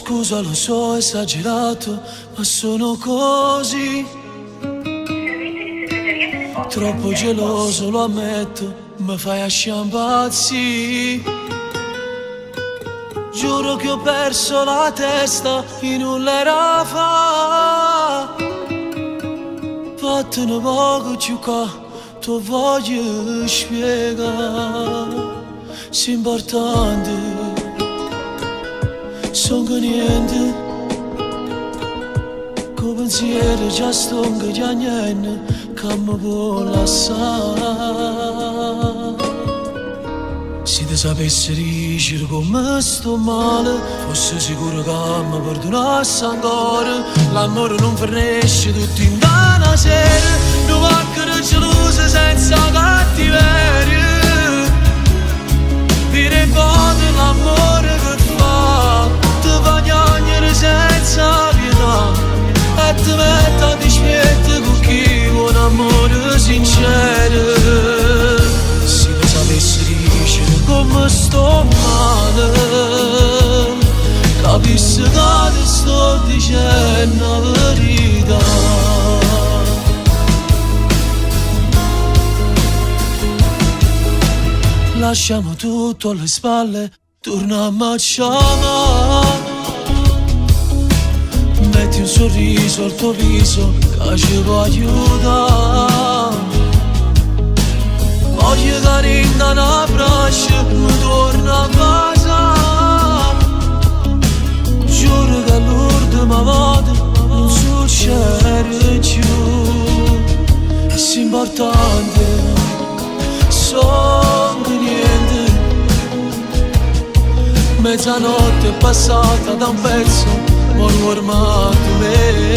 scusa, lo so, esagerato, ma sono così. Troppo geloso, lo ammetto, mi fai asciambazzi. Giuro che ho perso la testa in un lera fa. Vattene poco più qua, tu voglio spiegare. Sei importante, sono niente. Con pensiero già stongo già niente, che mi può lasciare. Se ti sapessi dicere come sto male, fosse sicuro che mi perdonassi ancora. L'amore non finisce tutto in una sera, non va che gelosa senza cattiveria. Dire volte l'amore che fa, ti fa piangere senza pietà, e ti mette a dispetto con chi vuole un amore sincero. Se ti sapessi dicere come sto male, capissi che ti sto dicendo la verità. Lasciamo tutto alle spalle, torniamo a chiamare. Metti un sorriso al tuo viso, che ci può aiutare. Voglio dare in un abbraccio, mi torno a casa. Giuro che l'ultima volta non succede più. È importante, sono niente. Mezzanotte è passata da un pezzo, ma non ormato me.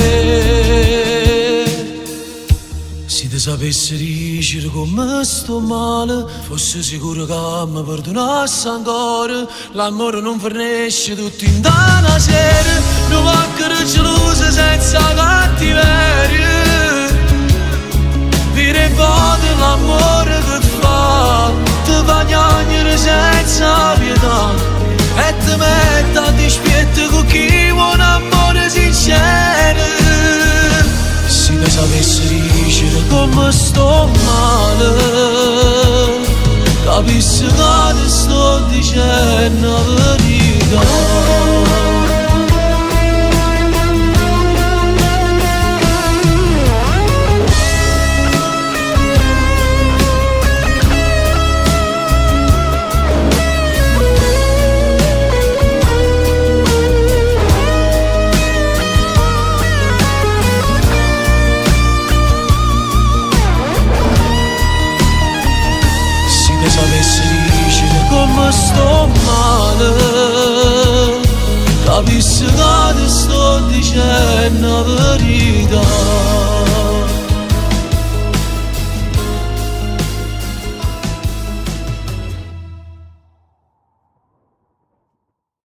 Se ti sapessi dicere come sto male, fosse sicuro che mi perdonassi ancora. L'amore non finisce tutto in una sera, non va che gelosa senza cattiveria. Dire volte l'amore che fa, ti fa piangere senza pietà, e ti mette a dispetto con chi vuole un amore sincero. Se ti sapessi dicere come sto male, capissi che ti sto dicendo la verità. Come sto male, capissi che ti sto dicendo la verità.